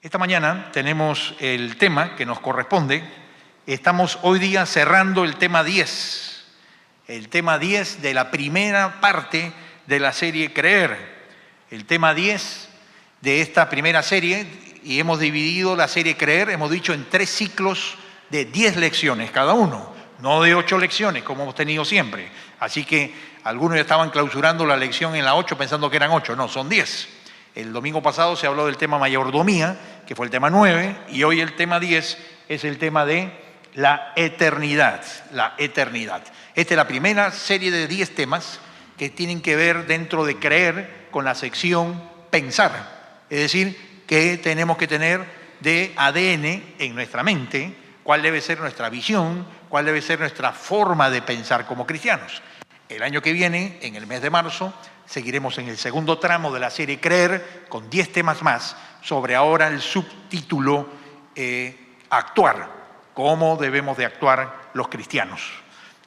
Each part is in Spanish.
Esta mañana tenemos el tema que nos corresponde. Estamos hoy día cerrando el tema 10. El tema 10 de la primera parte de la serie Creer. El tema 10 de esta primera serie, y hemos dividido la serie Creer, hemos dicho, en 3 ciclos de 10 lecciones cada uno, no de 8 lecciones como hemos tenido siempre. Así que algunos ya estaban clausurando la lección en la 8 pensando que eran 8, no, son 10. El domingo pasado se habló del tema mayordomía, que fue el tema 9, y hoy el tema 10 es el tema de la eternidad, la eternidad. Esta es la primera serie de 10 temas que tienen que ver dentro de Creer con la sección Pensar. Es decir, que tenemos que tener de ADN en nuestra mente, cuál debe ser nuestra visión, cuál debe ser nuestra forma de pensar como cristianos. El año que viene, en el mes de marzo, seguiremos en el segundo tramo de la serie Creer con 10 temas más sobre ahora el subtítulo Actuar, cómo debemos de actuar los cristianos.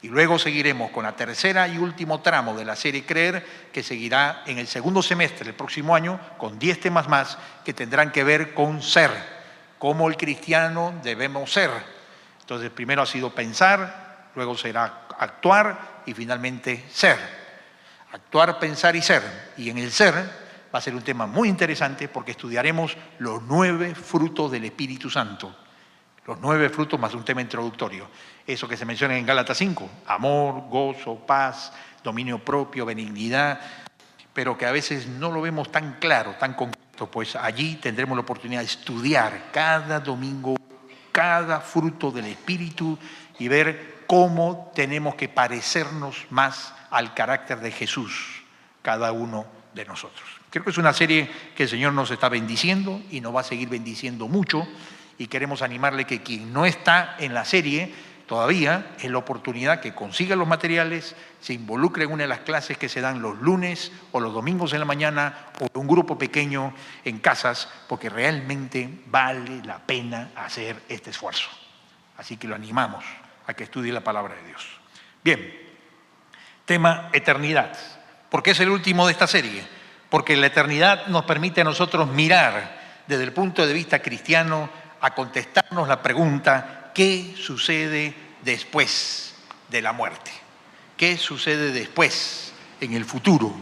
Y luego seguiremos con la tercera y último tramo de la serie Creer, que seguirá en el segundo semestre del próximo año con 10 temas más que tendrán que ver con ser, cómo el cristiano debemos ser. Entonces primero ha sido pensar, luego será actuar y finalmente ser. Actuar, pensar y ser. Y en el ser va a ser un tema muy interesante porque estudiaremos los 9 frutos del Espíritu Santo. Los 9 frutos más un tema introductorio. Eso que se menciona en Gálatas 5. Amor, gozo, paz, dominio propio, benignidad. Pero que a veces no lo vemos tan claro, tan concreto. Pues allí tendremos la oportunidad de estudiar cada domingo cada fruto del Espíritu y ver cómo tenemos que parecernos más al carácter de Jesús, cada uno de nosotros. Creo que es una serie que el Señor nos está bendiciendo y nos va a seguir bendiciendo mucho, y queremos animarle que quien no está en la serie todavía, es la oportunidad que consiga los materiales, se involucre en una de las clases que se dan los lunes o los domingos en la mañana, o un grupo pequeño en casas, porque realmente vale la pena hacer este esfuerzo. Así que lo animamos a que estudie la palabra de Dios. Bien, tema eternidad. ¿Por qué es el último de esta serie? Porque la eternidad nos permite a nosotros mirar desde el punto de vista cristiano a contestarnos la pregunta: ¿qué sucede después de la muerte? ¿Qué sucede después, en el futuro?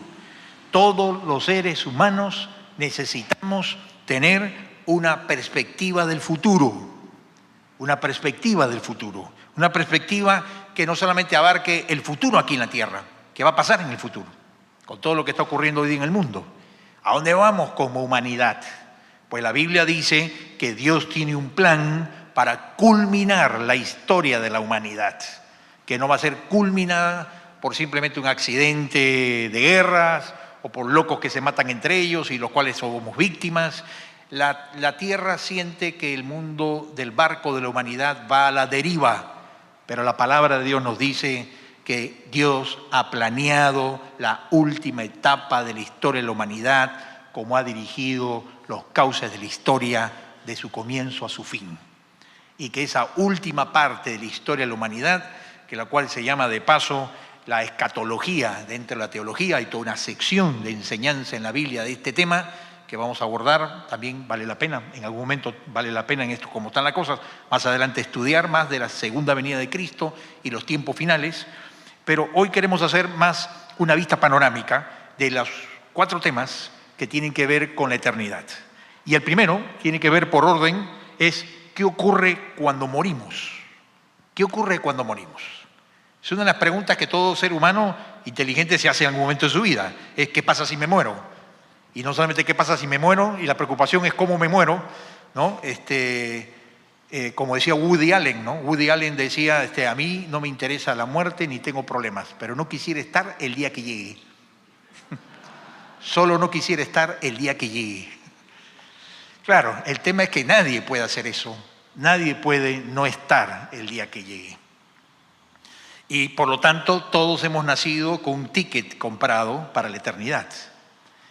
Todos los seres humanos necesitamos tener una perspectiva del futuro, una perspectiva del futuro, una perspectiva que no solamente abarque el futuro aquí en la tierra, ¿qué va a pasar en el futuro? Con todo lo que está ocurriendo hoy día en el mundo. ¿A dónde vamos como humanidad? Pues la Biblia dice que Dios tiene un plan para culminar la historia de la humanidad, que no va a ser culminada por simplemente un accidente de guerras o por locos que se matan entre ellos y los cuales somos víctimas. La tierra siente que el mundo del barco de la humanidad va a la deriva, pero la palabra de Dios nos dice que Dios ha planeado la última etapa de la historia de la humanidad, como ha dirigido los cauces de la historia de su comienzo a su fin. Y que esa última parte de la historia de la humanidad, que la cual se llama de paso la escatología dentro de la teología, hay toda una sección de enseñanza en la Biblia de este tema que vamos a abordar, también vale la pena, en algún momento vale la pena en esto como están las cosas, más adelante estudiar más de la segunda venida de Cristo y los tiempos finales, pero hoy queremos hacer más una vista panorámica de los 4 temas que tienen que ver con la eternidad. Y el primero, tiene que ver por orden, es ¿qué ocurre cuando morimos? ¿Qué ocurre cuando morimos? Es una de las preguntas que todo ser humano inteligente se hace en algún momento de su vida. Es ¿qué pasa si me muero? Y no solamente qué pasa si me muero, y la preocupación es cómo me muero, ¿no? Como decía Woody Allen, ¿no? Woody Allen decía, a mí no me interesa la muerte ni tengo problemas, pero no quisiera estar el día que llegue. Solo no quisiera estar el día que llegue. Claro, el tema es que nadie puede hacer eso. Nadie puede no estar el día que llegue. Y por lo tanto, todos hemos nacido con un ticket comprado para la eternidad.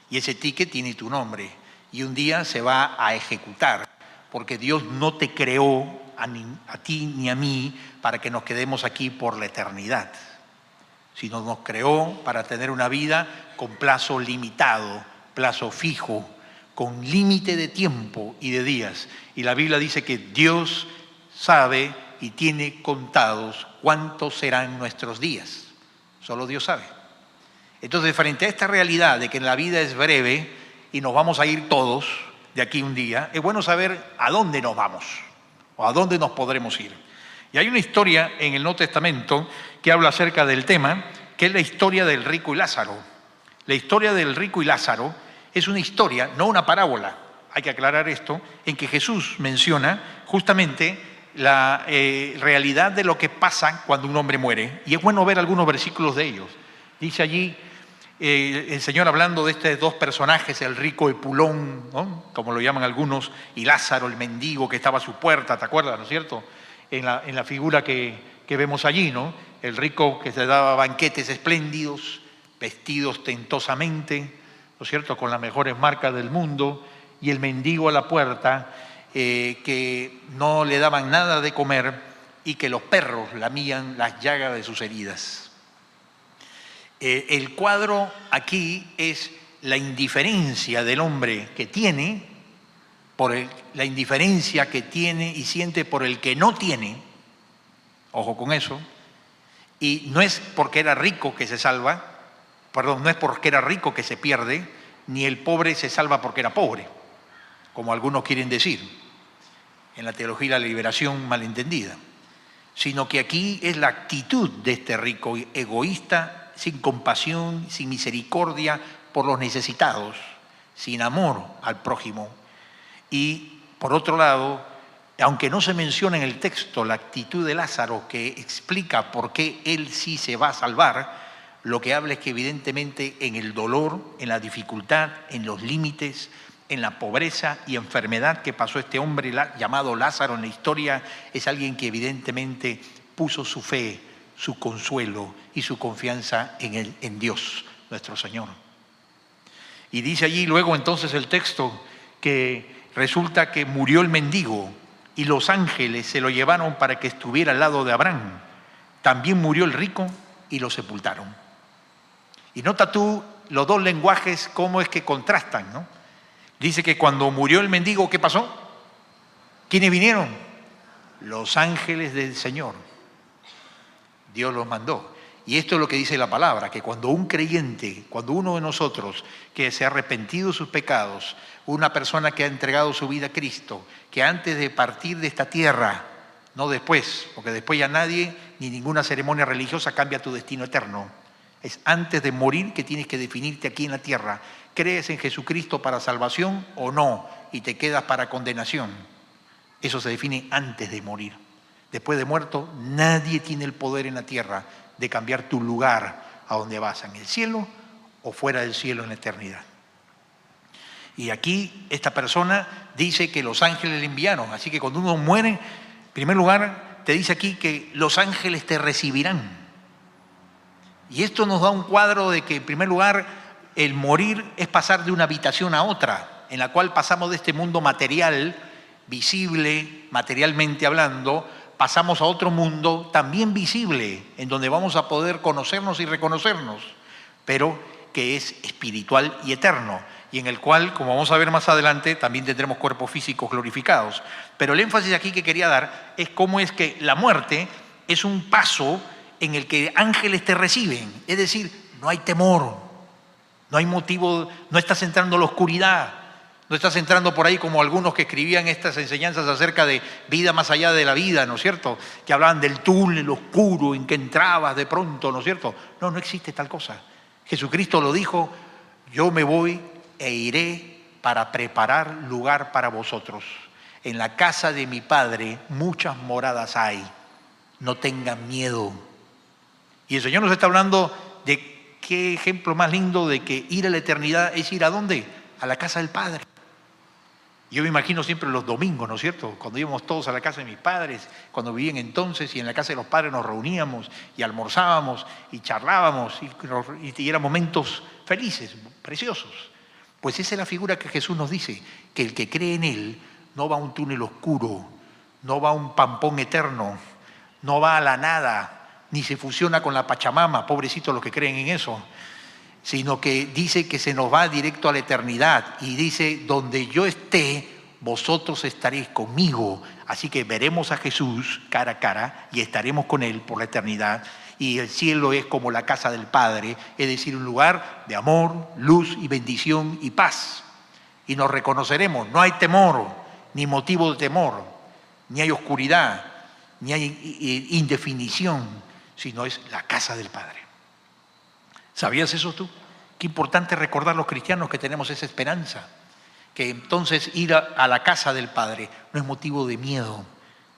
Y ese ticket tiene tu nombre. Y un día se va a ejecutar. Porque Dios no te creó a ti ni a mí para que nos quedemos aquí por la eternidad. Sino nos creó para tener una vida con plazo limitado, plazo fijo, con límite de tiempo y de días. Y la Biblia dice que Dios sabe y tiene contados cuántos serán nuestros días. Solo Dios sabe. Entonces, frente a esta realidad de que la vida es breve y nos vamos a ir todos de aquí un día, es bueno saber a dónde nos vamos o a dónde nos podremos ir. Y hay una historia en el Nuevo Testamento que habla acerca del tema, que es la historia del rico y Lázaro. La historia del rico y Lázaro es una historia, no una parábola, hay que aclarar esto, en que Jesús menciona justamente la realidad de lo que pasa cuando un hombre muere. Y es bueno ver algunos versículos de ellos. Dice allí el Señor hablando de estos dos personajes, el rico Epulón, ¿no?, como lo llaman algunos, y Lázaro, el mendigo que estaba a su puerta, ¿te acuerdas, no es cierto? En la figura que vemos allí, ¿no? El rico que se daba banquetes espléndidos, vestidos tentosamente, ¿no es cierto?, con las mejores marcas del mundo, y el mendigo a la puerta, que no le daban nada de comer y que los perros lamían las llagas de sus heridas. El cuadro aquí es la indiferencia del hombre que tiene, la indiferencia que tiene y siente por el que no tiene, ojo con eso, y no es porque era rico que se salva, no es porque era rico que se pierde, ni el pobre se salva porque era pobre, como algunos quieren decir, en la teología de la liberación malentendida, sino que aquí es la actitud de este rico egoísta, sin compasión, sin misericordia por los necesitados, sin amor al prójimo. Y por otro lado, aunque no se menciona en el texto la actitud de Lázaro que explica por qué él sí se va a salvar, lo que habla es que evidentemente en el dolor, en la dificultad, en los límites, en la pobreza y enfermedad que pasó este hombre llamado Lázaro en la historia, es alguien que evidentemente puso su fe, su consuelo y su confianza en Dios, nuestro Señor. Y dice allí luego entonces el texto que resulta que murió el mendigo y los ángeles se lo llevaron para que estuviera al lado de Abraham. También murió el rico y lo sepultaron. Y nota tú los dos lenguajes cómo es que contrastan, ¿no? Dice que cuando murió el mendigo, ¿qué pasó? ¿Quiénes vinieron? Los ángeles del Señor. Dios los mandó. Y esto es lo que dice la palabra, que cuando un creyente, cuando uno de nosotros que se ha arrepentido de sus pecados, una persona que ha entregado su vida a Cristo, que antes de partir de esta tierra, no después, porque después ya nadie ni ninguna ceremonia religiosa cambia tu destino eterno. Es antes de morir que tienes que definirte aquí en la tierra. ¿Crees en Jesucristo para salvación o no? Y te quedas para condenación. Eso se define antes de morir. Después de muerto, nadie tiene el poder en la tierra de cambiar tu lugar a donde vas, en el cielo o fuera del cielo en la eternidad. Y aquí esta persona dice que los ángeles le enviaron. Así que cuando uno muere, en primer lugar, te dice aquí que los ángeles te recibirán. Y esto nos da un cuadro de que, en primer lugar, el morir es pasar de una habitación a otra, en la cual pasamos de este mundo material, visible, materialmente hablando, pasamos a otro mundo también visible, en donde vamos a poder conocernos y reconocernos, pero que es espiritual y eterno, y en el cual, como vamos a ver más adelante, también tendremos cuerpos físicos glorificados. Pero el énfasis aquí que quería dar es cómo es que la muerte es un paso en el que ángeles te reciben, es decir, no hay temor, no hay motivo, no estás entrando a la oscuridad, no estás entrando por ahí como algunos que escribían estas enseñanzas acerca de vida más allá de la vida, ¿no es cierto? Que hablaban del túnel oscuro en que entrabas de pronto, ¿no es cierto? No, no existe tal cosa. Jesucristo lo dijo, yo me voy e iré para preparar lugar para vosotros. En la casa de mi Padre muchas moradas hay, no tengan miedo. Y el Señor nos está hablando de qué ejemplo más lindo de que ir a la eternidad es ir ¿a dónde? A la casa del Padre. Yo me imagino siempre los domingos, ¿no es cierto? Cuando íbamos todos a la casa de mis padres, cuando vivían entonces, y en la casa de los padres nos reuníamos y almorzábamos y charlábamos y eran momentos felices, preciosos. Pues esa es la figura que Jesús nos dice, que el que cree en Él no va a un túnel oscuro, no va a un pampón eterno, no va a la nada, ni se fusiona con la Pachamama, pobrecitos los que creen en eso. sino que dice que se nos va directo a la eternidad y dice, donde yo esté, vosotros estaréis conmigo. Así que veremos a Jesús cara a cara y estaremos con Él por la eternidad. Y el cielo es como la casa del Padre, es decir, un lugar de amor, luz y bendición y paz. Y nos reconoceremos, no hay temor, ni motivo de temor, ni hay oscuridad, ni hay indefinición, sino es la casa del Padre. ¿Sabías eso tú? Qué importante recordar los cristianos que tenemos esa esperanza, que entonces ir a la casa del Padre no es motivo de miedo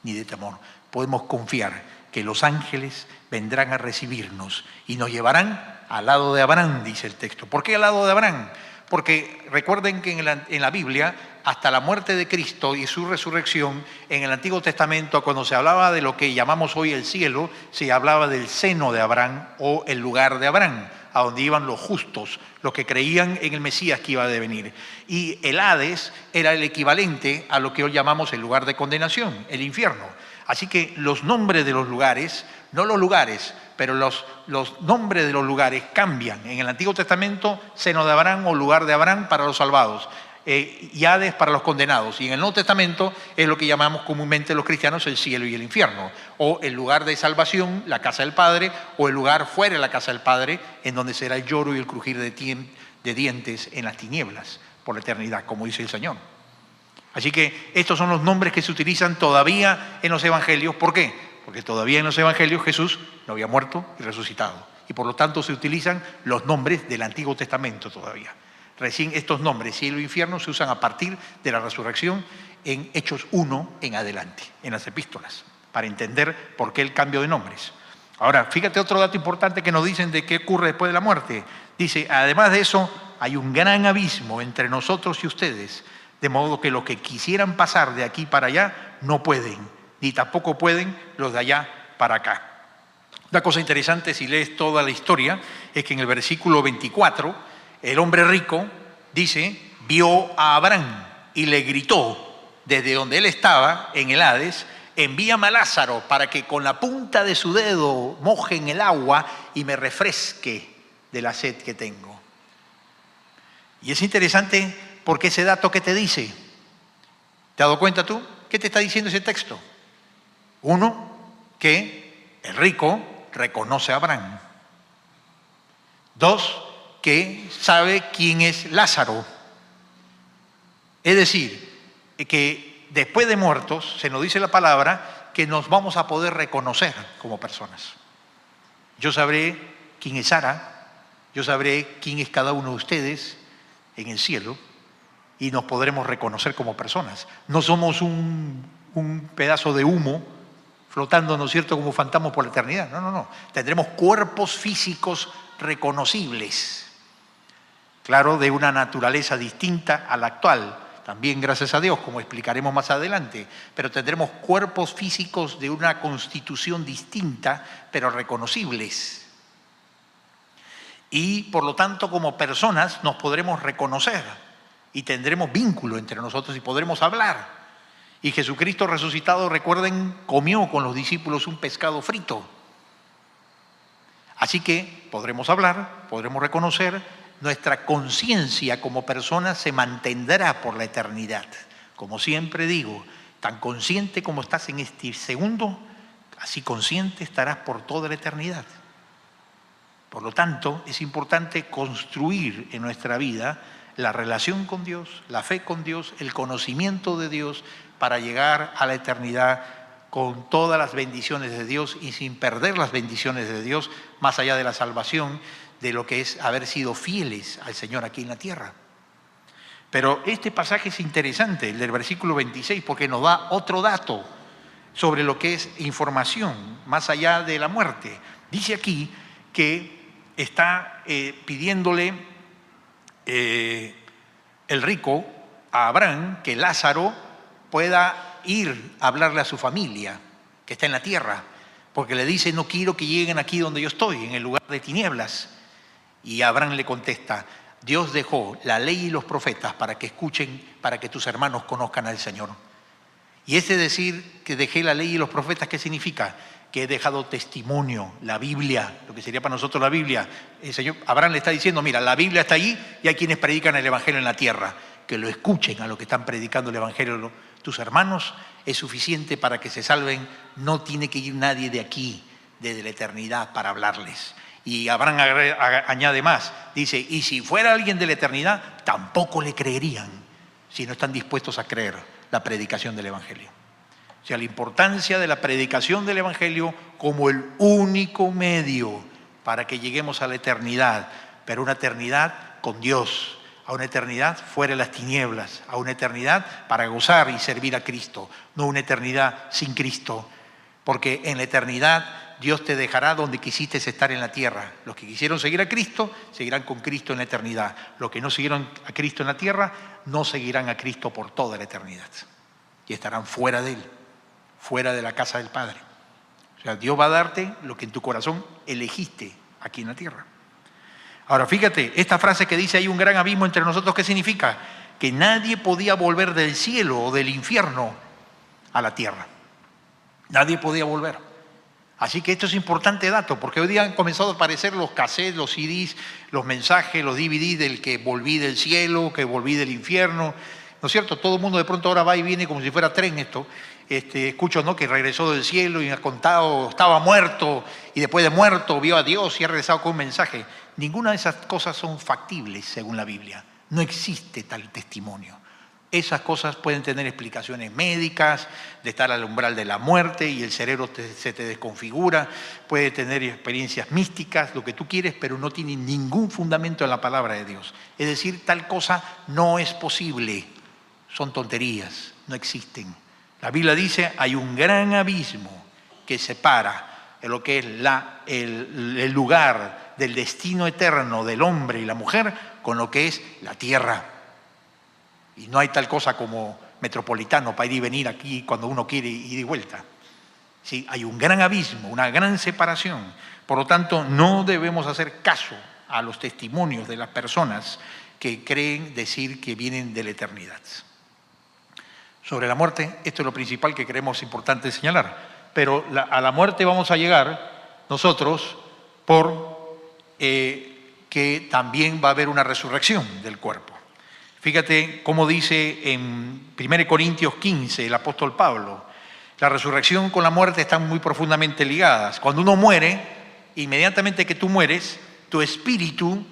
ni de temor. Podemos confiar que los ángeles vendrán a recibirnos y nos llevarán al lado de Abraham, dice el texto. ¿Por qué al lado de Abraham? Porque recuerden que en la Biblia, hasta la muerte de Cristo y su resurrección, en el Antiguo Testamento, cuando se hablaba de lo que llamamos hoy el cielo, se hablaba del seno de Abraham o el lugar de Abraham, a donde iban los justos, los que creían en el Mesías que iba a devenir. Y el Hades era el equivalente a lo que hoy llamamos el lugar de condenación, el infierno. Así que los nombres de los lugares, no los lugares, pero los nombres de los lugares cambian. En el Antiguo Testamento, seno de Abraham o lugar de Abraham para los salvados, y Hades para los condenados. Y en el Nuevo Testamento es lo que llamamos comúnmente los cristianos el cielo y el infierno, o el lugar de salvación, la casa del Padre, o el lugar fuera de la casa del Padre, en donde será el lloro y el crujir de dientes en las tinieblas por la eternidad, como dice el Señor. Así que estos son los nombres que se utilizan todavía en los evangelios. ¿Por qué? Porque todavía en los evangelios Jesús no había muerto y resucitado. Y por lo tanto se utilizan los nombres del Antiguo Testamento todavía. Recién estos nombres, cielo e infierno, se usan a partir de la resurrección en Hechos 1 en adelante, en las epístolas, para entender por qué el cambio de nombres. Ahora, fíjate otro dato importante que nos dicen de qué ocurre después de la muerte. Dice, además de eso, hay un gran abismo entre nosotros y ustedes, de modo que los que quisieran pasar de aquí para allá no pueden, ni tampoco pueden los de allá para acá. Una cosa interesante, si lees toda la historia, es que en el versículo 24, el hombre rico, dice, vio a Abraham y le gritó desde donde él estaba, en el Hades, envíame a Lázaro para que con la punta de su dedo moje en el agua y me refresque de la sed que tengo. Y es interesante porque ese dato que te dice, ¿te has dado cuenta tú? ¿Qué te está diciendo ese texto? Uno, que el rico reconoce a Abraham. Dos, que sabe quién es Lázaro. Es decir, que después de muertos, se nos dice la palabra, que nos vamos a poder reconocer como personas. Yo sabré quién es Sara, yo sabré quién es cada uno de ustedes en el cielo y nos podremos reconocer como personas. No somos un pedazo de humo flotando, ¿no es cierto?, como fantasmas por la eternidad. No. Tendremos cuerpos físicos reconocibles. Claro, de una naturaleza distinta a la actual, también gracias a Dios, como explicaremos más adelante, pero tendremos cuerpos físicos de una constitución distinta, pero reconocibles. Y por lo tanto, como personas, nos podremos reconocer y tendremos vínculo entre nosotros y podremos hablar. Y Jesucristo resucitado, recuerden, comió con los discípulos un pescado frito. Así que podremos hablar, podremos reconocer. Nuestra conciencia como persona se mantendrá por la eternidad. Como siempre digo, tan consciente como estás en este segundo, así consciente estarás por toda la eternidad. Por lo tanto, es importante construir en nuestra vida la relación con Dios, la fe con Dios, el conocimiento de Dios para llegar a la eternidad con todas las bendiciones de Dios y sin perder las bendiciones de Dios, más allá de la salvación, de lo que es haber sido fieles al Señor aquí en la tierra. Pero este pasaje es interesante, el del versículo 26, porque nos da otro dato sobre lo que es información más allá de la muerte. Dice aquí que está pidiéndole el rico a Abraham que Lázaro pueda ir a hablarle a su familia que está en la tierra, porque le dice, no quiero que lleguen aquí donde yo estoy, en el lugar de tinieblas. Y Abraham le contesta, Dios dejó la ley y los profetas para que escuchen, para que tus hermanos conozcan al Señor. Y ese decir que dejé la ley y los profetas, ¿qué significa? que he dejado testimonio, la Biblia, lo que sería para nosotros la Biblia. El Señor Abraham le está diciendo, mira, la Biblia está allí y hay quienes predican el Evangelio en la tierra. Que lo escuchen a los que están predicando el Evangelio tus hermanos, es suficiente para que se salven. No tiene que ir nadie de aquí, desde la eternidad, para hablarles. Y Abraham añade más, dice, y si fuera alguien de la eternidad, tampoco le creerían si no están dispuestos a creer la predicación del Evangelio. O sea, la importancia de la predicación del Evangelio como el único medio para que lleguemos a la eternidad, pero una eternidad con Dios, a una eternidad fuera de las tinieblas, a una eternidad para gozar y servir a Cristo, no una eternidad sin Cristo, porque en la eternidad Dios te dejará donde quisiste estar en la tierra. Los que quisieron seguir a Cristo, seguirán con Cristo en la eternidad. Los que no siguieron a Cristo en la tierra, no seguirán a Cristo por toda la eternidad. Y estarán fuera de Él, fuera de la casa del Padre. O sea, Dios va a darte lo que en tu corazón elegiste aquí en la tierra. Ahora, fíjate, esta frase que dice hay un gran abismo entre nosotros, ¿qué significa? Que nadie podía volver del cielo o del infierno a la tierra. Nadie podía volver. Así que esto es importante dato, porque hoy día han comenzado a aparecer los cassettes, los CDs, los mensajes, los DVDs del que volví del cielo, que volví del infierno. ¿No es cierto? Todo el mundo de pronto ahora va y viene como si fuera tren esto. Escucho, ¿no?, que regresó del cielo y me ha contado, estaba muerto y después de muerto vio a Dios y ha regresado con un mensaje. Ninguna de esas cosas son factibles según la Biblia. No existe tal testimonio. Esas cosas pueden tener explicaciones médicas, de estar al umbral de la muerte y el cerebro se te desconfigura, puede tener experiencias místicas, lo que tú quieres, pero no tiene ningún fundamento en la palabra de Dios. Es decir, tal cosa no es posible. Son tonterías, no existen. La Biblia dice, hay un gran abismo que separa en lo que es el lugar del destino eterno del hombre y la mujer con lo que es la tierra. Y no hay tal cosa como metropolitano para ir y venir aquí cuando uno quiere ir y vuelta. Sí, hay un gran abismo, una gran separación. Por lo tanto, no debemos hacer caso a los testimonios de las personas que creen decir que vienen de la eternidad. Sobre la muerte, esto es lo principal que creemos importante señalar. Pero a la muerte vamos a llegar nosotros por que también va a haber una resurrección del cuerpo. Fíjate cómo dice en 1 Corintios 15 el apóstol Pablo, la resurrección con la muerte están muy profundamente ligadas. Cuando uno muere, inmediatamente que tú mueres, tu espíritu,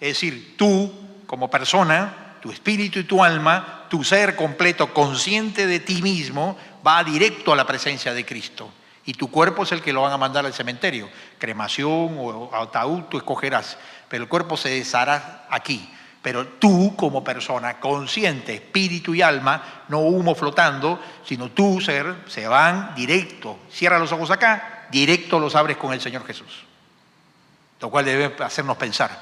es decir, tú como persona, tu espíritu y tu alma, tu ser completo, consciente de ti mismo, va directo a la presencia de Cristo. Y tu cuerpo es el que lo van a mandar al cementerio. Cremación o ataúd, tú escogerás. Pero el cuerpo se deshará aquí. Pero tú como persona consciente, espíritu y alma, no humo flotando, sino tu ser, se van directo. Cierra los ojos acá, directo los abres con el Señor Jesús. Lo cual debe hacernos pensar,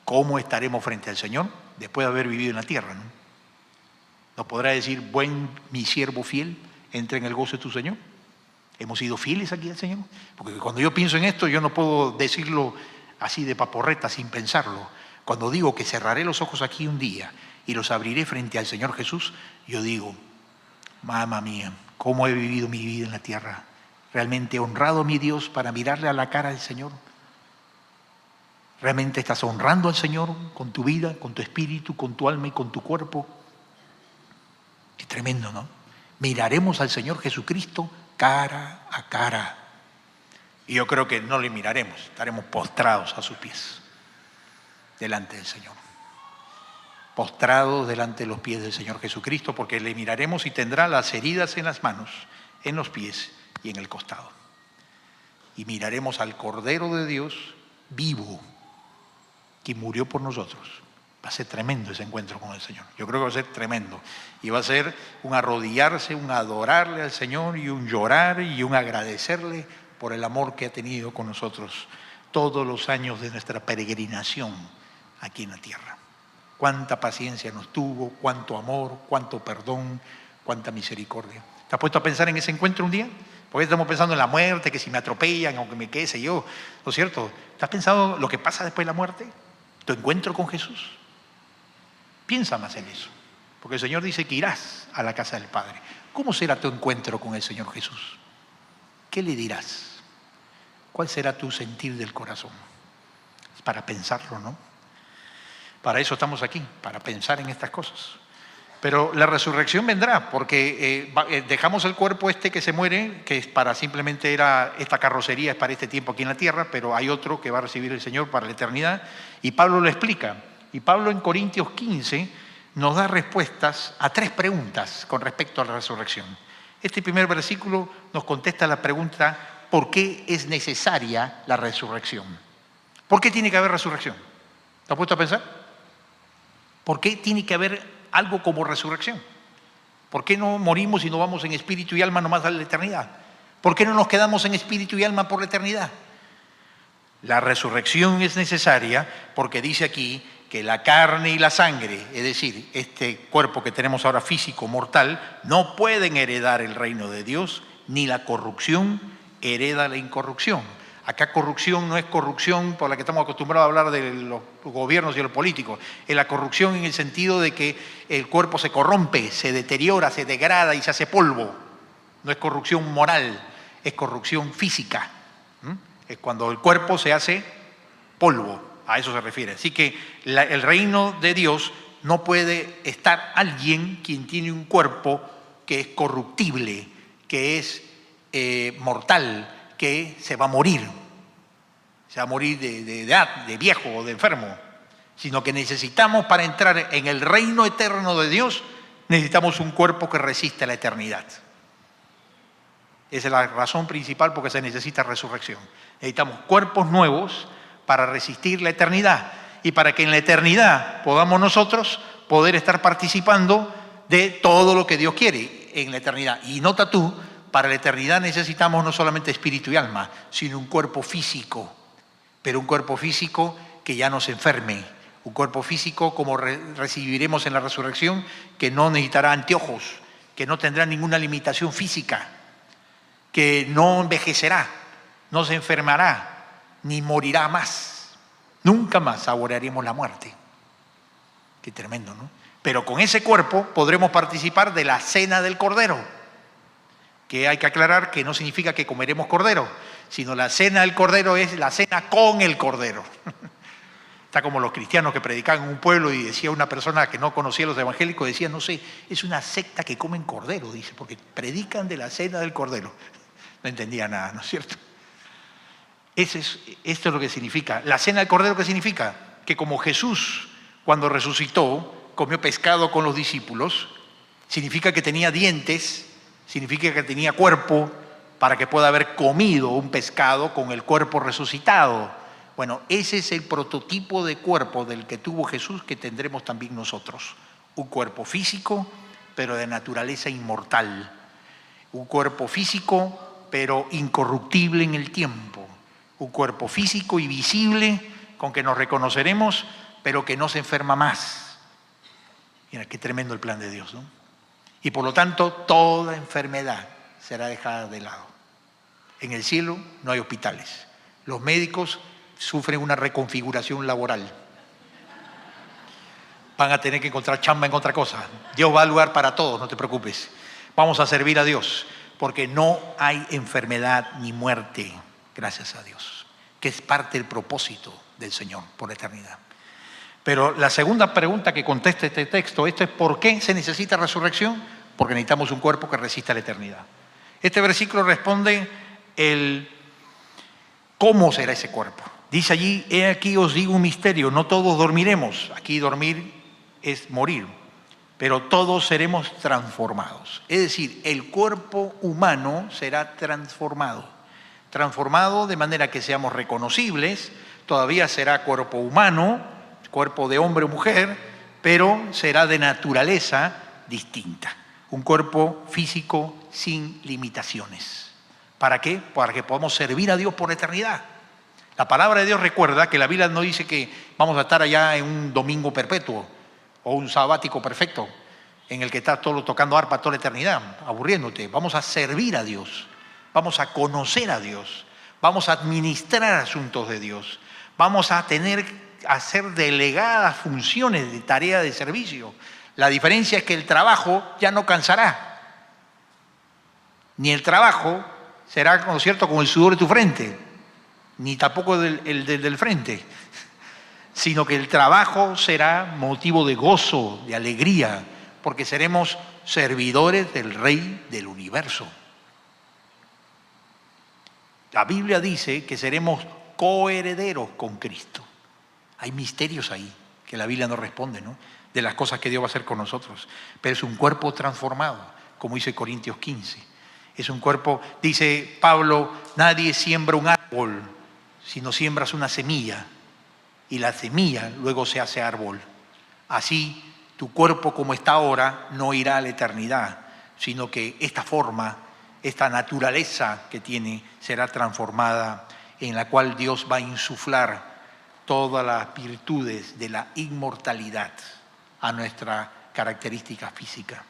¿cómo estaremos frente al Señor después de haber vivido en la tierra? ¿No? ¿Nos podrá decir, buen mi siervo fiel, entra en el gozo de tu Señor? ¿Hemos sido fieles aquí al Señor? Porque cuando yo pienso en esto, yo no puedo decirlo así de paporreta, sin pensarlo. Cuando digo que cerraré los ojos aquí un día y los abriré frente al Señor Jesús, yo digo, mamá mía, ¿cómo he vivido mi vida en la tierra? ¿Realmente he honrado a mi Dios para mirarle a la cara al Señor? ¿Realmente estás honrando al Señor con tu vida, con tu espíritu, con tu alma y con tu cuerpo? Qué tremendo, ¿no? Miraremos al Señor Jesucristo cara a cara. Y yo creo que no le miraremos, estaremos postrados a sus pies. Delante del Señor, postrados delante de los pies del Señor Jesucristo, porque le miraremos y tendrá las heridas en las manos, en los pies y en el costado. Y miraremos al Cordero de Dios vivo, que murió por nosotros. Va a ser tremendo ese encuentro con el Señor. Yo creo que va a ser tremendo. Y va a ser un arrodillarse, un adorarle al Señor y un llorar y un agradecerle por el amor que ha tenido con nosotros todos los años de nuestra peregrinación aquí en la tierra. Cuánta paciencia nos tuvo, cuánto amor, cuánto perdón, cuánta misericordia. ¿Te has puesto a pensar en ese encuentro un día? Porque estamos pensando en la muerte, que si me atropellan o que me quede, sé yo, ¿no es cierto? ¿Te has pensado lo que pasa después de la muerte? ¿Tu encuentro con Jesús? Piensa más en eso, porque el Señor dice que irás a la casa del Padre. ¿Cómo será tu encuentro con el Señor Jesús? ¿Qué le dirás? ¿Cuál será tu sentir del corazón? Es para pensarlo, ¿no? Para eso estamos aquí, para pensar en estas cosas. Pero la resurrección vendrá, porque dejamos el cuerpo este que se muere, que es para simplemente esta carrocería es para este tiempo aquí en la tierra, pero hay otro que va a recibir el Señor para la eternidad. Y Pablo lo explica. Y Pablo en Corintios 15 nos da respuestas a 3 preguntas con respecto a la resurrección. Este primer versículo nos contesta la pregunta: ¿por qué es necesaria la resurrección? ¿Por qué tiene que haber resurrección? ¿Te has puesto a pensar? ¿Por qué tiene que haber algo como resurrección? ¿Por qué no morimos y no vamos en espíritu y alma nomás a la eternidad? ¿Por qué no nos quedamos en espíritu y alma por la eternidad? La resurrección es necesaria porque dice aquí que la carne y la sangre, es decir, este cuerpo que tenemos ahora físico, mortal, no pueden heredar el reino de Dios, ni la corrupción hereda la incorrupción. Acá corrupción no es corrupción por la que estamos acostumbrados a hablar de los gobiernos y de los políticos. Es la corrupción en el sentido de que el cuerpo se corrompe, se deteriora, se degrada y se hace polvo. No es corrupción moral, es corrupción física. Es cuando el cuerpo se hace polvo, a eso se refiere. Así que el reino de Dios no puede estar alguien quien tiene un cuerpo que es corruptible, que es mortal, que se va a morir de edad, de viejo o de enfermo, sino que necesitamos, para entrar en el reino eterno de Dios, necesitamos un cuerpo que resista la eternidad. Esa es la razón principal por que se necesita resurrección. Necesitamos cuerpos nuevos para resistir la eternidad y para que en la eternidad podamos nosotros poder estar participando de todo lo que Dios quiere en la eternidad. Y nota tú, para la eternidad necesitamos no solamente espíritu y alma, sino un cuerpo físico, pero un cuerpo físico que ya no se enferme, un cuerpo físico como recibiremos en la resurrección, que no necesitará anteojos, que no tendrá ninguna limitación física, que no envejecerá, no se enfermará, ni morirá más. Nunca más saborearemos la muerte. Qué tremendo, ¿no? Pero con ese cuerpo podremos participar de la cena del Cordero, que hay que aclarar que no significa que comeremos cordero, sino la cena del Cordero es la cena con el Cordero. Está como los cristianos que predicaban en un pueblo y decía una persona que no conocía a los evangélicos, decía, no sé, es una secta que comen cordero, dice, porque predican de la cena del Cordero. No entendía nada, ¿no es cierto? Esto es lo que significa. La cena del Cordero, ¿qué significa? Que como Jesús, cuando resucitó, comió pescado con los discípulos, significa que tenía dientes, significa que tenía cuerpo para que pueda haber comido un pescado con el cuerpo resucitado. Bueno, ese es el prototipo de cuerpo del que tuvo Jesús, que tendremos también nosotros. Un cuerpo físico, pero de naturaleza inmortal. Un cuerpo físico, pero incorruptible en el tiempo. Un cuerpo físico y visible, con que nos reconoceremos, pero que no se enferma más. Mira, qué tremendo el plan de Dios, ¿no? Y por lo tanto, toda enfermedad será dejada de lado. En el cielo no hay hospitales. Los médicos sufren una reconfiguración laboral. Van a tener que encontrar chamba en otra cosa. Dios va a lugar para todos, no te preocupes. Vamos a servir a Dios, porque no hay enfermedad ni muerte, gracias a Dios, que es parte del propósito del Señor por la eternidad. Pero la segunda pregunta que contesta este texto, esto es ¿por qué se necesita resurrección? Porque necesitamos un cuerpo que resista la eternidad. Este versículo responde el cómo será ese cuerpo. Dice allí, he aquí os digo un misterio, no todos dormiremos. Aquí dormir es morir, pero todos seremos transformados. Es decir, el cuerpo humano será transformado. Transformado de manera que seamos reconocibles, todavía será cuerpo humano, cuerpo de hombre o mujer, pero será de naturaleza distinta. Un cuerpo físico sin limitaciones. ¿Para qué? Para que podamos servir a Dios por la eternidad. La palabra de Dios recuerda que la Biblia no dice que vamos a estar allá en un domingo perpetuo o un sabático perfecto en el que estás todo tocando arpa toda la eternidad, aburriéndote. Vamos a servir a Dios, vamos a conocer a Dios, vamos a administrar asuntos de Dios, vamos a hacer delegadas funciones de tarea de servicio. La diferencia es que el trabajo ya no cansará, ni el trabajo será, ¿no es cierto?, con el sudor de tu frente. ni tampoco el del frente, sino que el trabajo será motivo de gozo, de alegría, porque seremos servidores del Rey del universo. La Biblia dice que seremos coherederos con Cristo. Hay misterios ahí que la Biblia no responde, ¿no? De las cosas que Dios va a hacer con nosotros. Pero es un cuerpo transformado, como dice Corintios 15. Es un cuerpo, dice Pablo, nadie siembra un árbol, sino siembras una semilla. Y la semilla luego se hace árbol. Así, tu cuerpo como está ahora no irá a la eternidad, sino que esta forma, esta naturaleza que tiene, será transformada, en la cual Dios va a insuflar todas las virtudes de la inmortalidad a nuestra característica física.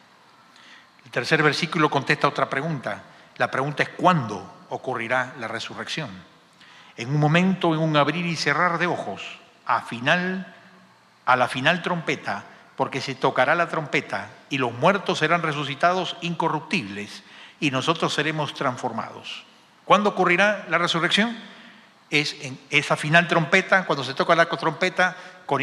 El tercer versículo contesta otra pregunta. La pregunta es ¿cuándo ocurrirá la resurrección? En un momento, en un abrir y cerrar de ojos, a la final trompeta, porque se tocará la trompeta y los muertos serán resucitados incorruptibles y nosotros seremos transformados. ¿Cuándo ocurrirá la resurrección? Es en esa final trompeta, cuando se toca la trompeta, 1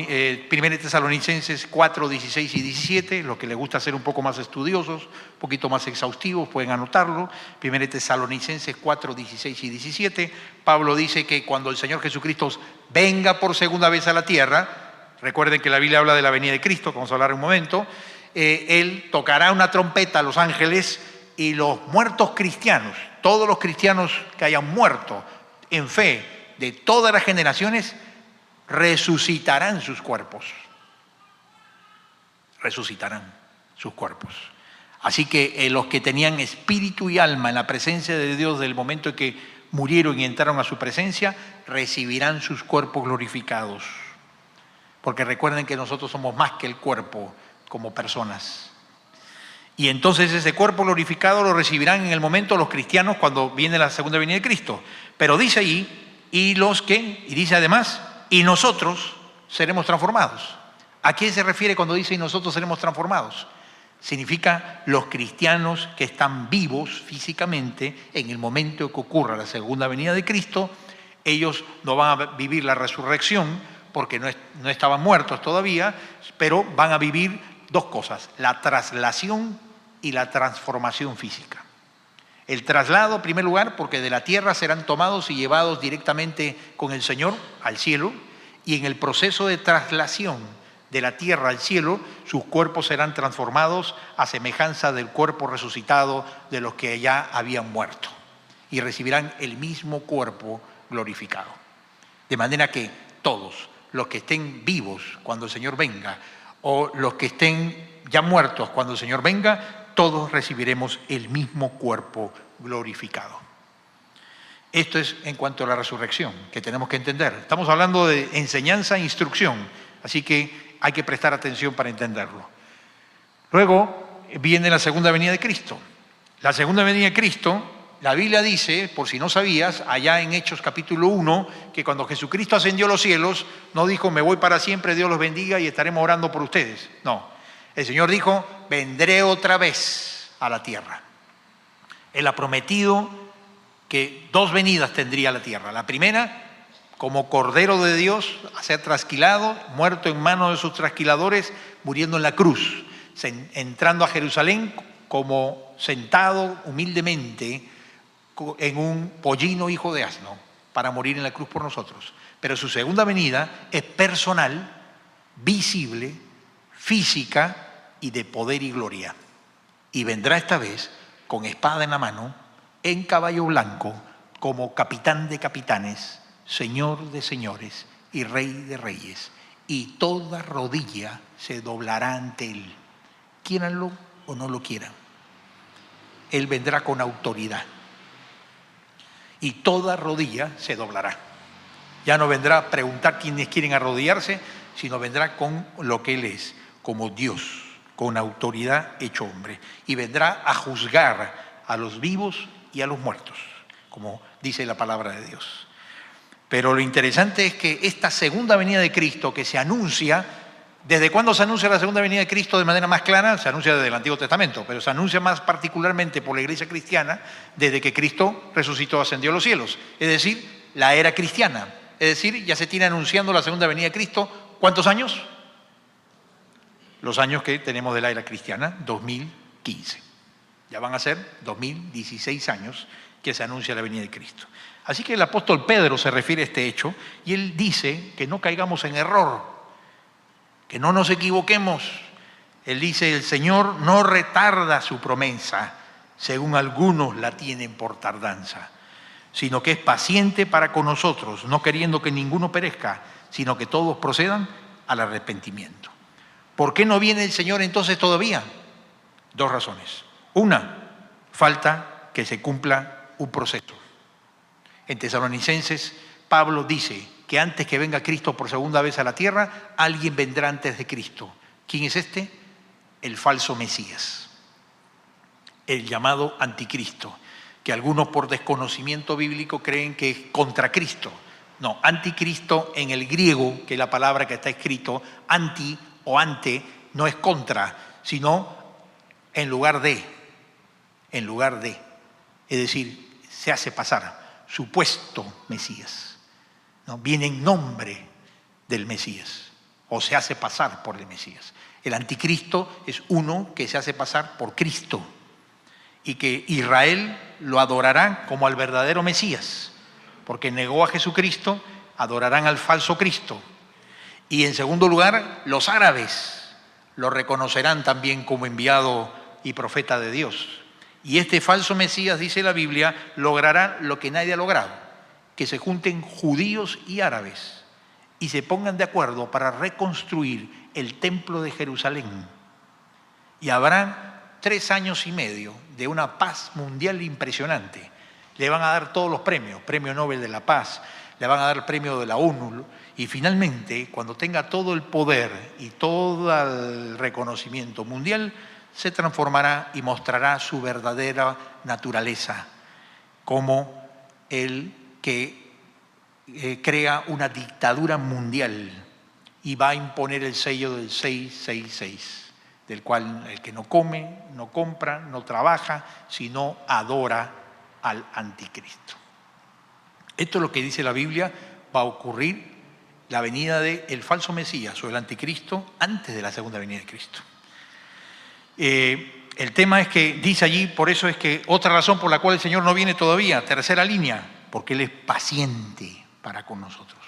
Tesalonicenses 4, 16 y 17, los que les gusta ser un poco más estudiosos, un poquito más exhaustivos, pueden anotarlo. 1 Tesalonicenses 4, 16 y 17, Pablo dice que cuando el Señor Jesucristo venga por segunda vez a la tierra, recuerden que la Biblia habla de la venida de Cristo, que vamos a hablar en un momento, Él tocará una trompeta a los ángeles y los muertos cristianos, todos los cristianos que hayan muerto en fe de todas las generaciones, resucitarán sus cuerpos. Resucitarán sus cuerpos. Así que los que tenían espíritu y alma en la presencia de Dios del momento en que murieron y entraron a su presencia, recibirán sus cuerpos glorificados. Porque recuerden que nosotros somos más que el cuerpo como personas. Y entonces ese cuerpo glorificado lo recibirán en el momento los cristianos cuando viene la segunda venida de Cristo. Pero dice ahí, y dice además, y nosotros seremos transformados. ¿A qué se refiere cuando dice y nosotros seremos transformados? Significa los cristianos que están vivos físicamente en el momento que ocurra la segunda venida de Cristo. Ellos no van a vivir la resurrección porque no estaban muertos todavía, pero van a vivir dos cosas, la traslación y la transformación física. El traslado, en primer lugar, porque de la tierra serán tomados y llevados directamente con el Señor al cielo, y en el proceso de traslación de la tierra al cielo, sus cuerpos serán transformados a semejanza del cuerpo resucitado de los que ya habían muerto, y recibirán el mismo cuerpo glorificado. De manera que todos los que estén vivos cuando el Señor venga, o los que estén ya muertos cuando el Señor venga, todos recibiremos el mismo cuerpo glorificado. Esto es en cuanto a la resurrección, que tenemos que entender. Estamos hablando de enseñanza e instrucción, así que hay que prestar atención para entenderlo. Luego viene la segunda venida de Cristo. La segunda venida de Cristo, la Biblia dice, por si no sabías, allá en Hechos capítulo 1, que cuando Jesucristo ascendió a los cielos, no dijo, me voy para siempre, Dios los bendiga y estaremos orando por ustedes. No, el Señor dijo, vendré otra vez a la tierra. Él ha prometido que dos venidas tendría a la tierra. La primera, como Cordero de Dios, a ser trasquilado, muerto en manos de sus trasquiladores, muriendo en la cruz, entrando a Jerusalén como sentado humildemente en un pollino hijo de asno para morir en la cruz por nosotros. Pero su segunda venida es personal, visible, física y de poder y gloria. Y vendrá esta vez con espada en la mano, en caballo blanco, como capitán de capitanes, señor de señores y rey de reyes. Y toda rodilla se doblará ante él, quieranlo o no lo quieran. Él vendrá con autoridad. Y toda rodilla se doblará. Ya no vendrá a preguntar quiénes quieren arrodillarse, sino vendrá con lo que Él es, como Dios, con autoridad hecho hombre. Y vendrá a juzgar a los vivos y a los muertos, como dice la palabra de Dios. Pero lo interesante es que esta segunda venida de Cristo que se anuncia, ¿desde cuándo se anuncia la segunda venida de Cristo de manera más clara? Se anuncia desde el Antiguo Testamento, pero se anuncia más particularmente por la iglesia cristiana desde que Cristo resucitó, ascendió a los cielos. Es decir, la era cristiana. Es decir, ya se tiene anunciando la segunda venida de Cristo. ¿Cuántos años? Los años que tenemos de la era cristiana, 2015. Ya van a ser 2016 años que se anuncia la venida de Cristo. Así que el apóstol Pedro se refiere a este hecho y él dice que no caigamos en error, que no nos equivoquemos. Él dice, el Señor no retarda su promesa, según algunos la tienen por tardanza, sino que es paciente para con nosotros, no queriendo que ninguno perezca, sino que todos procedan al arrepentimiento. ¿Por qué no viene el Señor entonces todavía? Dos razones. Una, falta que se cumpla un proceso. En Tesalonicenses, Pablo dice que antes que venga Cristo por segunda vez a la tierra, alguien vendrá antes de Cristo. ¿Quién es este? El falso Mesías, el llamado anticristo, que algunos por desconocimiento bíblico creen que es contra Cristo. No, anticristo en el griego, que es la palabra que está escrito, anti o ante, no es contra, sino en lugar de, es decir, se hace pasar, supuesto Mesías, ¿no? Viene en nombre del Mesías, o se hace pasar por el Mesías. El anticristo es uno que se hace pasar por Cristo y que Israel lo adorará como al verdadero Mesías, porque negó a Jesucristo, adorarán al falso Cristo. Y en segundo lugar, los árabes lo reconocerán también como enviado y profeta de Dios. Y este falso Mesías, dice la Biblia, logrará lo que nadie ha logrado, que se junten judíos y árabes y se pongan de acuerdo para reconstruir el templo de Jerusalén. Y habrá 3 años y medio de una paz mundial impresionante. Le van a dar todos los premios, Premio Nobel de la Paz, le van a dar el premio de la ONU, y finalmente, cuando tenga todo el poder y todo el reconocimiento mundial, se transformará y mostrará su verdadera naturaleza, como el que crea una dictadura mundial y va a imponer el sello del 666, del cual el que no come, no compra, no trabaja, sino adora al anticristo. Esto es lo que dice la Biblia, va a ocurrir la venida del falso Mesías o el anticristo antes de la segunda venida de Cristo. El tema es que dice allí, por eso es que otra razón por la cual el Señor no viene todavía, tercera línea, porque Él es paciente para con nosotros,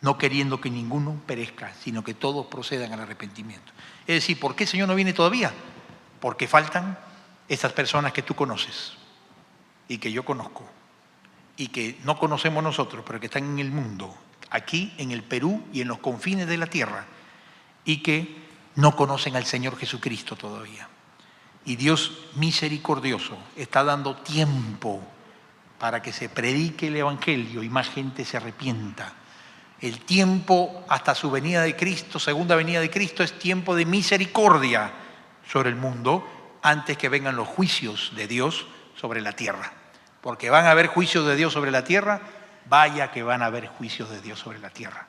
no queriendo que ninguno perezca, sino que todos procedan al arrepentimiento. Es decir, ¿por qué el Señor no viene todavía? Porque faltan esas personas que tú conoces y que yo conozco y que no conocemos nosotros, pero que están en el mundo, aquí en el Perú y en los confines de la tierra, y que no conocen al Señor Jesucristo todavía. Y Dios misericordioso está dando tiempo para que se predique el Evangelio y más gente se arrepienta. El tiempo hasta su venida de Cristo, segunda venida de Cristo, es tiempo de misericordia sobre el mundo antes que vengan los juicios de Dios sobre la tierra. Porque van a haber juicios de Dios sobre la tierra, vaya que van a haber juicios de Dios sobre la tierra,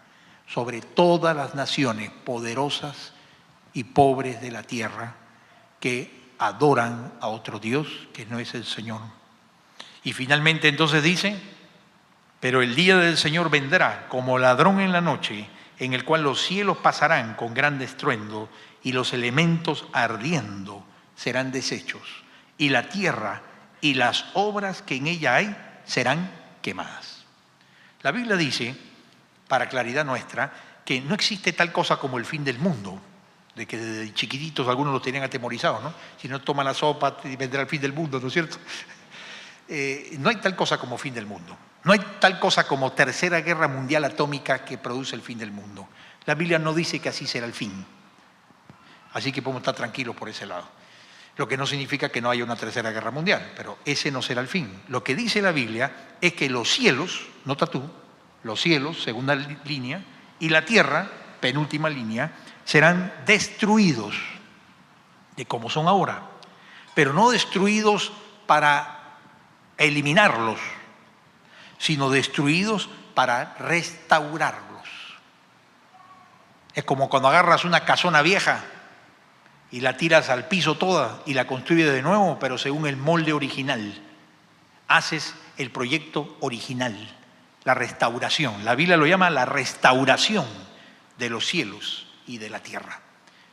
sobre todas las naciones poderosas y pobres de la tierra que adoran a otro Dios que no es el Señor. Y finalmente entonces dice, pero el día del Señor vendrá como ladrón en la noche, en el cual los cielos pasarán con gran estruendo y los elementos ardiendo serán deshechos, y la tierra y las obras que en ella hay serán quemadas. La Biblia dice, para claridad nuestra, que no existe tal cosa como el fin del mundo, de que desde chiquititos algunos los tenían atemorizados, ¿no? Si no toman la sopa vendrá el fin del mundo, ¿no es cierto? No hay tal cosa como fin del mundo. No hay tal cosa como tercera guerra mundial atómica que produce el fin del mundo. La Biblia no dice que así será el fin. Así que podemos estar tranquilos por ese lado. Lo que no significa que no haya una tercera guerra mundial, pero ese no será el fin. Lo que dice la Biblia es que los cielos, nota tú, los cielos, segunda línea, y la tierra, penúltima línea, serán destruidos de como son ahora, pero no destruidos para eliminarlos, sino destruidos para restaurarlos. Es como cuando agarras una casona vieja y la tiras al piso toda y la construyes de nuevo, pero según el molde original. Haces el proyecto original. la restauración. La Biblia lo llama la restauración de los cielos y de la tierra.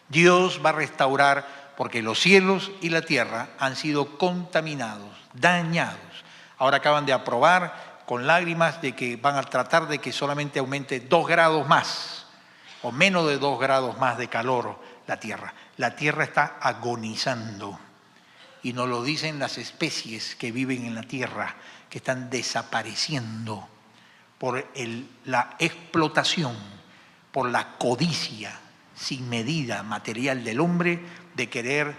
Dios va a restaurar porque los cielos y la tierra han sido contaminados, dañados. Ahora acaban de aprobar con lágrimas de que van a tratar de que solamente aumente 2 grados más o menos de 2 grados más de calor la tierra. La tierra está agonizando y nos lo dicen las especies que viven en la tierra, que están desapareciendo por la explotación, por la codicia sin medida material del hombre de querer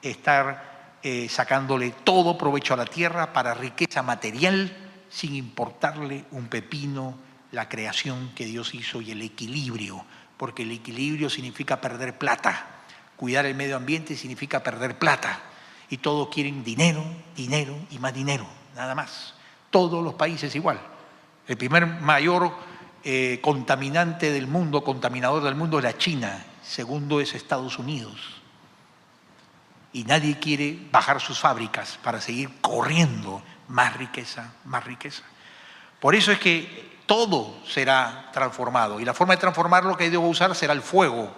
estar sacándole todo provecho a la tierra para riqueza material sin importarle un pepino la creación que Dios hizo y el equilibrio, porque el equilibrio significa perder plata, cuidar el medio ambiente significa perder plata y todos quieren dinero, dinero y más dinero, nada más. Todos los países igual. El primer mayor contaminante del mundo, contaminador del mundo es la China, segundo es Estados Unidos. Y nadie quiere bajar sus fábricas para seguir corriendo más riqueza, más riqueza. Por eso es que todo será transformado y la forma de transformarlo que Dios va a usar será el fuego.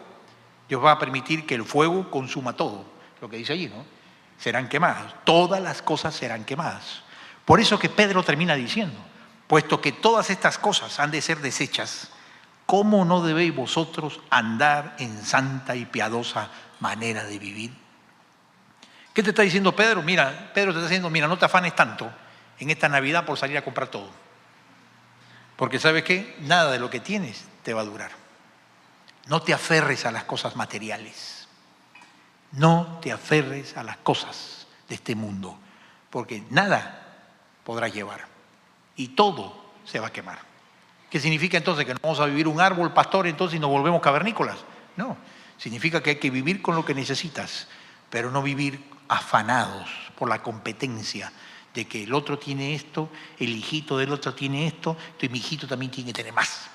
Dios va a permitir que el fuego consuma todo, lo que dice allí, ¿no? Serán quemadas, todas las cosas serán quemadas. Por eso que Pedro termina diciendo, puesto que todas estas cosas han de ser deshechas, ¿cómo no debéis vosotros andar en santa y piadosa manera de vivir? ¿Qué te está diciendo Pedro? Mira, Pedro te está diciendo, mira, no te afanes tanto en esta Navidad por salir a comprar todo. Porque ¿sabes qué? Nada de lo que tienes te va a durar. No te aferres a las cosas materiales. No te aferres a las cosas de este mundo, porque nada podrás llevar y todo se va a quemar. ¿Qué significa entonces? ¿Que no vamos a vivir un árbol, pastor, entonces y nos volvemos cavernícolas? No, significa que hay que vivir con lo que necesitas, pero no vivir afanados por la competencia de que el otro tiene esto, el hijito del otro tiene esto, entonces mi hijito también tiene que tener más.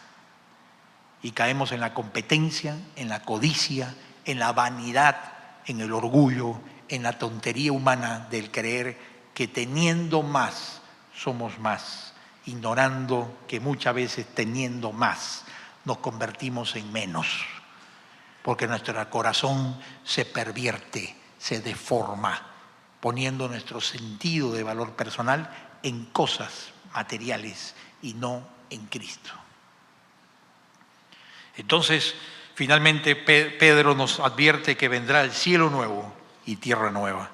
Y caemos en la competencia, en la codicia, en la vanidad, en el orgullo, en la tontería humana del creer que teniendo más somos más, ignorando que muchas veces teniendo más nos convertimos en menos, porque nuestro corazón se pervierte, se deforma, poniendo nuestro sentido de valor personal en cosas materiales y no en Cristo. Entonces, finalmente Pedro nos advierte que vendrá el cielo nuevo y tierra nueva.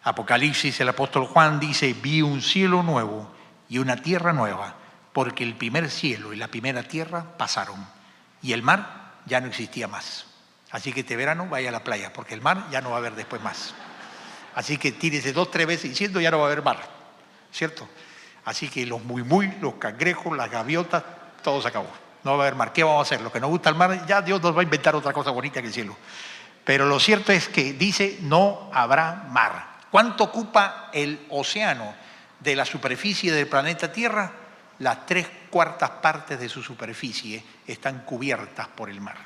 Apocalipsis, el apóstol Juan dice, vi un cielo nuevo y una tierra nueva, porque el primer cielo y la primera tierra pasaron y el mar ya no existía más. Así que este verano vaya a la playa, porque el mar ya no va a haber después más. Así que tírese 2, 3 veces diciendo ya no va a haber mar, ¿cierto? Así que los muy, los cangrejos, las gaviotas, todo se acabó. No va a haber mar. ¿Qué vamos a hacer? Lo que nos gusta el mar, ya Dios nos va a inventar otra cosa bonita que el cielo. Pero lo cierto es que dice no habrá mar. ¿Cuánto ocupa el océano de la superficie del planeta Tierra? Las 3/4 partes de su superficie están cubiertas por el mar.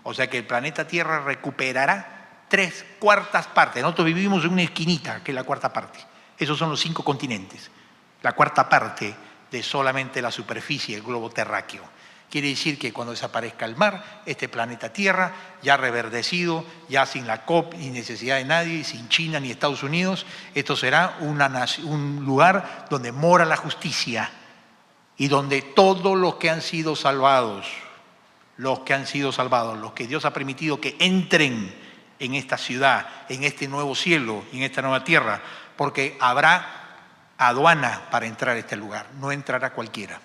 O sea que el planeta Tierra recuperará 3/4 partes. Nosotros vivimos en una esquinita, que es la 1/4 parte. Esos son los 5 continentes. La 1/4 parte de solamente la superficie del globo terráqueo. Quiere decir que cuando desaparezca el mar, este planeta Tierra, ya reverdecido, ya sin la COP ni necesidad de nadie, sin China ni Estados Unidos, esto será un lugar donde mora la justicia y donde todos los que han sido salvados, los que Dios ha permitido que entren en esta ciudad, en este nuevo cielo, en esta nueva tierra, porque habrá aduana para entrar a este lugar, no entrará cualquiera.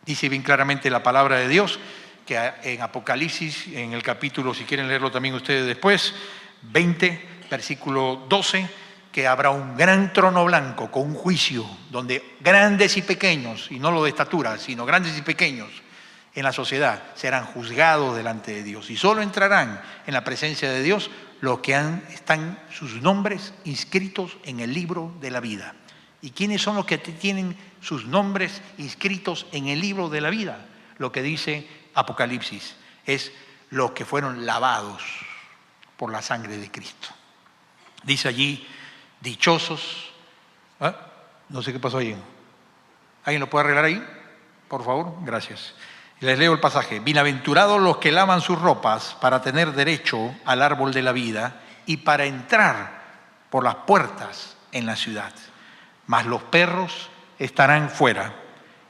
Dice bien claramente la palabra de Dios que en Apocalipsis, en el capítulo, si quieren leerlo también ustedes después, 20, versículo 12, que habrá un gran trono blanco con un juicio donde grandes y pequeños, y no lo de estatura, sino grandes y pequeños en la sociedad, serán juzgados delante de Dios. Y solo entrarán en la presencia de Dios los que están sus nombres inscritos en el libro de la vida. ¿Y quiénes son los que tienen sus nombres inscritos en el libro de la vida? Lo que dice Apocalipsis es los que fueron lavados por la sangre de Cristo. Dice allí, dichosos. No sé qué pasó ahí. ¿Alguien lo puede arreglar ahí? por favor, gracias. Les leo el pasaje. Bienaventurados los que lavan sus ropas para tener derecho al árbol de la vida y para entrar por las puertas en la ciudad. Mas los perros estarán fuera,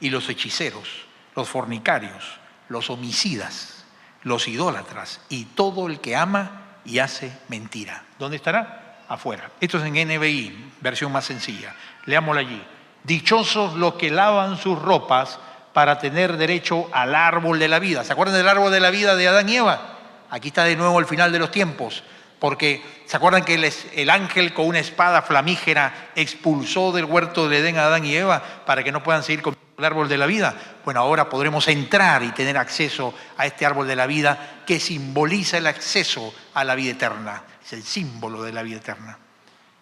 y los hechiceros, los fornicarios, los homicidas, los idólatras y todo el que ama y hace mentira. ¿Dónde estará? Afuera. Esto es en NBI, versión más sencilla. Leámoslo allí. Dichosos los que lavan sus ropas para tener derecho al árbol de la vida. ¿Se acuerdan del árbol de la vida de Adán y Eva? Aquí está de nuevo el final de los tiempos. Porque, ¿se acuerdan que el ángel con una espada flamígera expulsó del huerto de Edén a Adán y Eva para que no puedan seguir comiendo el árbol de la vida? Bueno, ahora podremos entrar y tener acceso a este árbol de la vida que simboliza el acceso a la vida eterna. Es el símbolo de la vida eterna.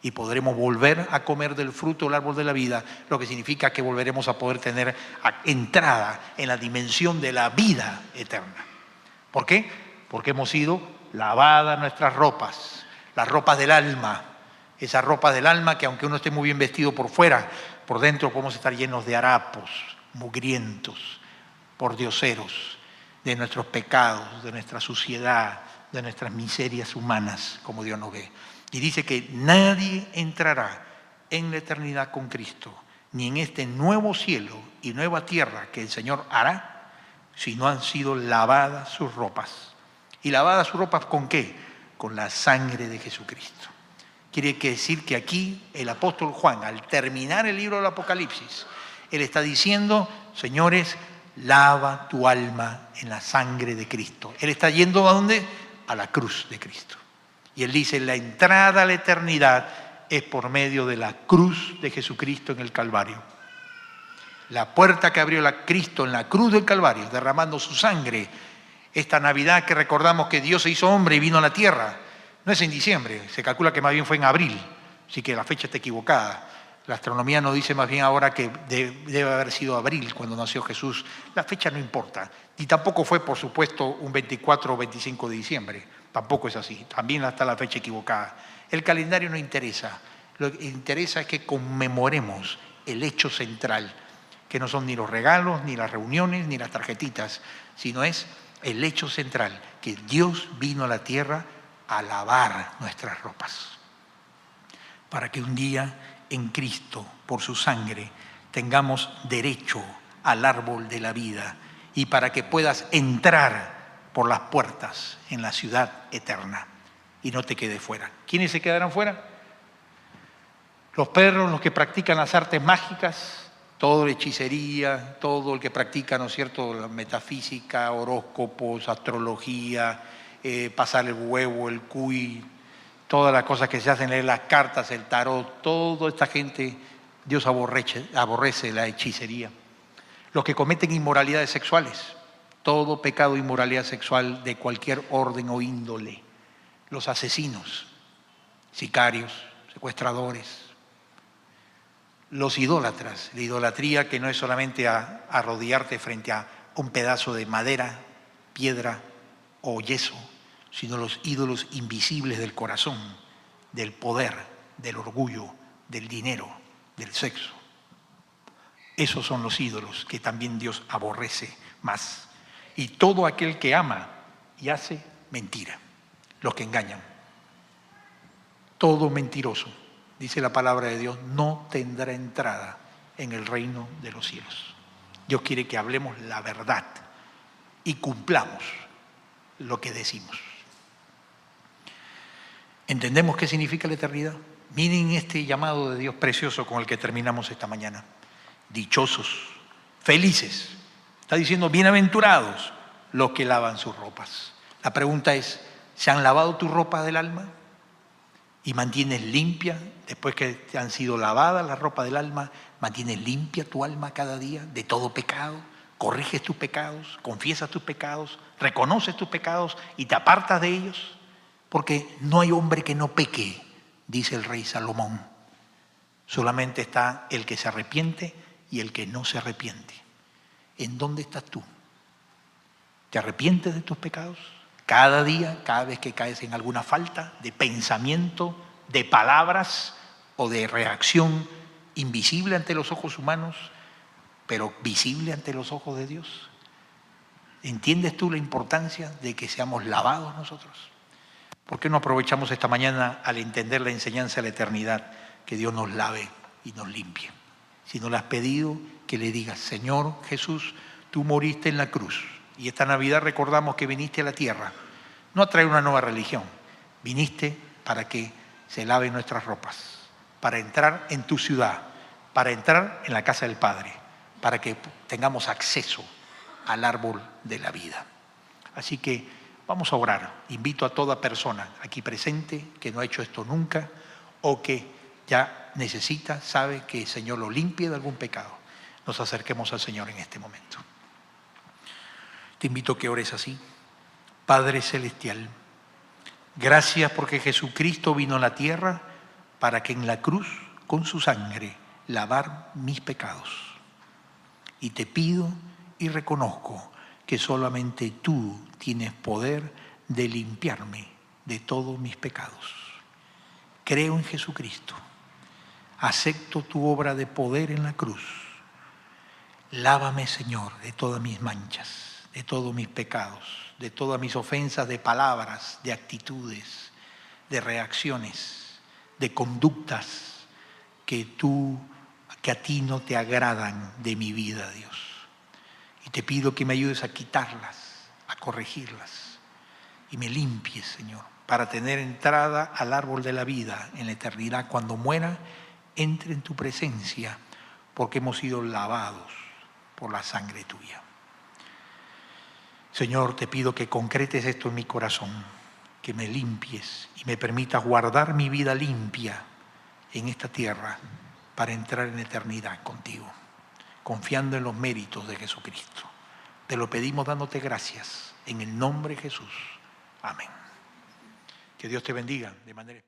Y podremos volver a comer del fruto del árbol de la vida, lo que significa que volveremos a poder tener entrada en la dimensión de la vida eterna. ¿Por qué? Porque hemos sido lavadas nuestras ropas, las ropas del alma, esas ropas del alma que aunque uno esté muy bien vestido por fuera, por dentro podemos estar llenos de harapos, mugrientos, pordioseros, de nuestros pecados, de nuestra suciedad, de nuestras miserias humanas, como Dios nos ve. Y dice que nadie entrará en la eternidad con Cristo, ni en este nuevo cielo y nueva tierra que el Señor hará, si no han sido lavadas sus ropas. ¿Y lavadas sus ropas con qué? Con la sangre de Jesucristo. Quiere decir que aquí el apóstol Juan, al terminar el libro del Apocalipsis, él está diciendo, señores, lava tu alma en la sangre de Cristo. Él está yendo ¿a dónde? A la cruz de Cristo. Y él dice, la entrada a la eternidad es por medio de la cruz de Jesucristo en el Calvario. La puerta que abrió Cristo en la cruz del Calvario, derramando su sangre. Esta Navidad que recordamos que Dios se hizo hombre y vino a la tierra, no es en diciembre, se calcula que más bien fue en abril, así que la fecha está equivocada. La astronomía nos dice más bien ahora que debe haber sido abril cuando nació Jesús. La fecha no importa, y tampoco fue, por supuesto, un 24 o 25 de diciembre, tampoco es así, también está la fecha equivocada. El calendario no interesa, lo que interesa es que conmemoremos el hecho central, que no son ni los regalos, ni las reuniones, ni las tarjetitas, sino es el hecho central, que Dios vino a la tierra a lavar nuestras ropas, para que un día en Cristo, por su sangre, tengamos derecho al árbol de la vida y para que puedas entrar por las puertas en la ciudad eterna y no te quedes fuera. ¿Quiénes se quedarán fuera? Los perros, los que practican las artes mágicas, toda la hechicería, todo el que practica, ¿no es cierto?, la metafísica, horóscopos, astrología, pasar el huevo, el cuy, todas las cosas que se hacen, leer las cartas, el tarot, toda esta gente, Dios aborrece la hechicería. Los que cometen inmoralidades sexuales, todo pecado de inmoralidad sexual de cualquier orden o índole. Los asesinos, sicarios, secuestradores. Los idólatras, la idolatría que no es solamente arrodillarte frente a un pedazo de madera, piedra o yeso, sino los ídolos invisibles del corazón, del poder, del orgullo, del dinero, del sexo. Esos son los ídolos que también Dios aborrece más. Y todo aquel que ama y hace mentira, los que engañan. Todo mentiroso, dice la palabra de Dios, no tendrá entrada en el reino de los cielos. Dios quiere que hablemos la verdad y cumplamos lo que decimos. ¿Entendemos qué significa la eternidad? Miren este llamado de Dios precioso con el que terminamos esta mañana. Dichosos, felices. Está diciendo, bienaventurados los que lavan sus ropas. La pregunta es, ¿se han lavado tus ropas del alma? ¿Y mantienes limpia, después que te han sido lavadas las ropas del alma, mantienes limpia tu alma cada día de todo pecado? ¿Corriges tus pecados? ¿Confiesas tus pecados? ¿Reconoces tus pecados y te apartas de ellos? Porque no hay hombre que no peque, dice el rey Salomón. Solamente está el que se arrepiente y el que no se arrepiente. ¿En dónde estás tú? ¿Te arrepientes de tus pecados? Cada día, cada vez que caes en alguna falta de pensamiento, de palabras o de reacción invisible ante los ojos humanos, pero visible ante los ojos de Dios. ¿Entiendes tú la importancia de que seamos lavados nosotros? ¿Por qué no aprovechamos esta mañana al entender la enseñanza de la eternidad, que Dios nos lave y nos limpie? Si no le has pedido, que le digas: Señor Jesús, tú moriste en la cruz y esta Navidad recordamos que viniste a la tierra, no a traer una nueva religión, viniste para que se laven nuestras ropas, para entrar en tu ciudad, para entrar en la casa del Padre, para que tengamos acceso al árbol de la vida. Así que vamos a orar. Invito a toda persona aquí presente que no ha hecho esto nunca o que ya necesita, sabe que el Señor lo limpie de algún pecado. Nos acerquemos al Señor en este momento. Te invito a que ores así. Padre Celestial, gracias porque Jesucristo vino a la tierra para que en la cruz, con su sangre, lavar mis pecados. Y te pido y reconozco que solamente tú tienes poder de limpiarme de todos mis pecados. Creo en Jesucristo. Acepto tu obra de poder en la cruz. Lávame, Señor, de todas mis manchas, de todos mis pecados, de todas mis ofensas de palabras, de actitudes, de reacciones, de conductas que a ti no te agradan de mi vida, Dios. Y te pido que me ayudes a quitarlas, a corregirlas y me limpies, Señor, para tener entrada al árbol de la vida en la eternidad. Cuando muera, entre en tu presencia, porque hemos sido lavados por la sangre tuya. Señor, te pido que concretes esto en mi corazón, que me limpies y me permitas guardar mi vida limpia en esta tierra para entrar en eternidad contigo, confiando en los méritos de Jesucristo. Te lo pedimos dándote gracias en el nombre de Jesús. Amén. Que Dios te bendiga de manera especial.